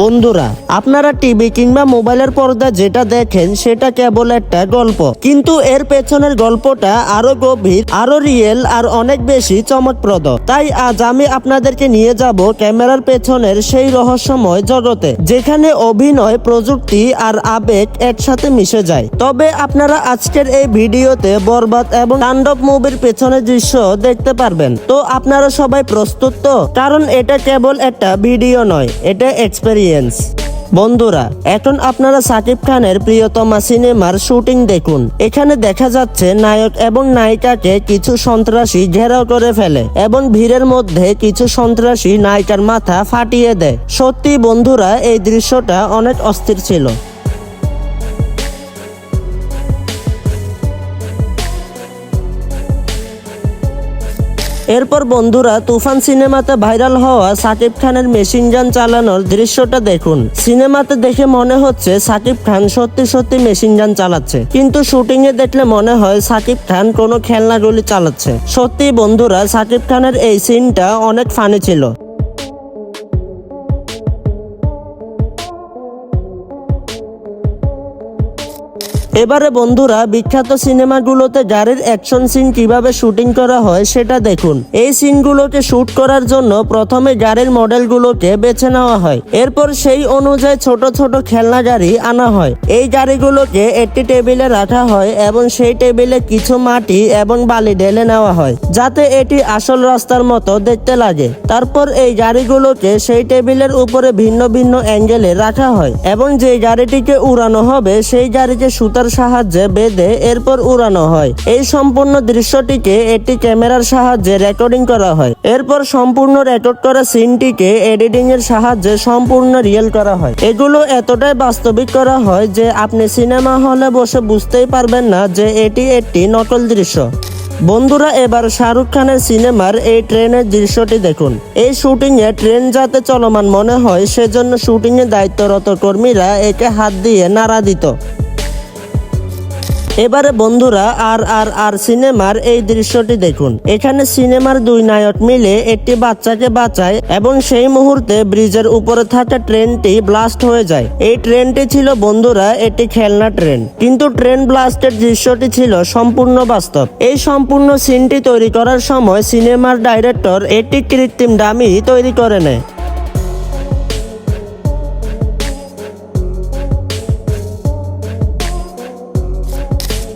বন্ধুরা, আপনারা টিভি কিংবা মোবাইলের পর্দা যেটা দেখেন সেটা কেবল একটা গল্প, কিন্তু এর পেছনের গল্পটা আরো গভীর, আরো রিয়েল আর অনেক বেশি চমকপ্রদ। তাই আজ আমি আপনাদেরকে নিয়ে যাব ক্যামেরার পেছনের সেই রহস্যময় জগতে, যেখানে অভিনয়, প্রযুক্তি আর আবেগ একসাথে মিশে যায়। তবে আপনারা আজকের এই ভিডিওতে বরবাদ এবং তাণ্ডব মুভির পেছনের দৃশ্য দেখতে পারবেন। তো আপনারা সবাই প্রস্তুত তো? কারণ এটা কেবল একটা ভিডিও নয়, এটা এক্সপেরিয়েন্স। বন্ধুরা, এখন আপনারা সাকিব খানের প্রিয়তমা সিনেমার শুটিং দেখুন। এখানে দেখা যাচ্ছে নায়ক এবং নায়িকাকে কিছু সন্ত্রাসী ঘেরাও করে ফেলে এবং ভিড়ের মধ্যে কিছু সন্ত্রাসী নায়িকার মাথা ফাটিয়ে দেয়। সত্যি বন্ধুরা, এই দৃশ্যটা অনেক অস্থির ছিল। এরপর বন্ধুরা, তুফান সিনেমাতে ভাইরাল হওয়া সাকিব খানের মেশিন গান চালানোর দৃশ্যটা দেখুন। সিনেমাতে দেখে মনে হচ্ছে সাকিব খান সত্যি সত্যি মেশিন গান চালাচ্ছে, কিন্তু শুটিং এ দেখলে মনে হয় সাকিব খান কোনো খেলনাগুলি চালাচ্ছে। সত্যি বন্ধুরা, সাকিব খানের এই সিনটা অনেক ফানি ছিল। এবারে বন্ধুরা, বিখ্যাত সিনেমাগুলোতে গাড়ির অ্যাকশন সিন কিভাবে শুটিং করা হয় সেটা দেখুন। এই সিনগুলোকে শুট করার জন্য প্রথমে গাড়ির মডেলগুলোকে বেছে নেওয়া হয়। এরপর সেই অনুযায়ী ছোট ছোট খেলনা গাড়ি আনা হয়। এই গাড়িগুলোকে একটি টেবিলে রাখা হয় এবং সেই টেবিলে কিছু মাটি এবং বালি ঢেলে নেওয়া হয়, যাতে এটি আসল রাস্তার মতো দেখতে লাগে। তারপর এই গাড়িগুলোকে সেই টেবিলের উপরে ভিন্ন ভিন্ন অ্যাঙ্গেলে রাখা হয় এবং যে গাড়িটিকে উড়ানো হবে সেই গাড়িকে সুতার সাহায্যে বেঁধে এরপর উড়ানো হয়। এই সম্পূর্ণ দৃশ্যটিকে একটি ক্যামেরার সাহায্যে রেকর্ডিং করা হয়। এরপর সম্পূর্ণ রেকর্ড করা সিনটিকে এডিটিং এর সাহায্যে সম্পূর্ণ রিয়েল করা হয়। এগুলো এতটাই বাস্তবিক করা হয় যে আপনি সিনেমা হলে বসে বুঝতেই পারবেন না যে এটি একটি নকল দৃশ্য। বন্ধুরা, এবার শাহরুখ খানের সিনেমার এই ট্রেনের দৃশ্যটি দেখুন। এই শুটিং এ ট্রেন যাতে চলমান মনে হয় সেজন্য শুটিং এ দায়িত্বরত কর্মীরা একে হাত দিয়ে নাড়া দিত। এবারে বন্ধুরা, আর সিনেমার এই দৃশ্যটি দেখুন। এখানে সিনেমার দুই নায়ক মিলে একটি বাচ্চাকে বাঁচায় এবং সেই মুহূর্তে ব্রিজের উপরে থাকা ট্রেনটি ব্লাস্ট হয়ে যায়। এই ট্রেনটি ছিল বন্ধুরা একটি খেলনা ট্রেন, কিন্তু ট্রেন ব্লাস্টের দৃশ্যটি ছিল সম্পূর্ণ বাস্তব। এই সম্পূর্ণ সিনটি তৈরি করার সময় সিনেমার ডাইরেক্টর একটি কৃত্রিম ডামি তৈরি করে নেয়।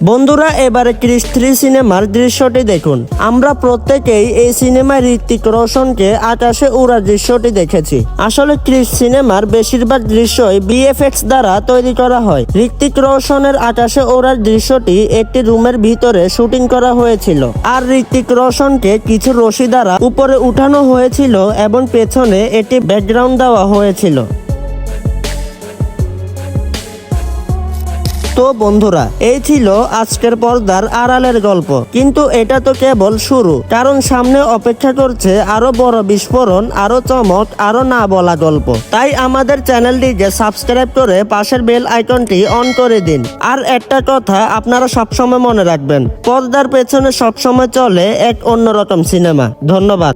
বন্ধুরা, এবারে ক্রিস 3 সিনেমার দৃশ্যটি দেখুন। আমরা প্রত্যেকেই এই সিনেমায় ঋত্বিক রোশনকে আকাশে উড়ার দৃশ্যটি দেখেছি। আসলে ক্রিস সিনেমার বেশিরভাগ দৃশ্যই বিএফএক্স দ্বারা তৈরি করা হয়। ঋত্বিক রোশনের আকাশে ওড়ার দৃশ্যটি একটি রুমের ভিতরে শুটিং করা হয়েছিল, আর ঋত্বিক রোশনকে কিছু রশি দ্বারা উপরে উঠানো হয়েছিল এবং পেছনে একটি ব্যাকগ্রাউন্ড দেওয়া হয়েছিল। তো বন্ধুরা, এই ছিল আজকের পর্দার আড়ালের গল্প, কিন্তু এটা তো কেবল শুরু, কারণ সামনে অপেক্ষা করছে আরো বড় বিস্ফোরণ, আরো চমক, আরো না বলা গল্প। তাই আমাদের চ্যানেলটিকে সাবস্ক্রাইব করে পাশের বেল আইকনটি অন করে দিন। আর একটা কথা আপনারা সবসময় মনে রাখবেন, পর্দার পেছনে সবসময় চলে এক অন্যরকম সিনেমা। ধন্যবাদ।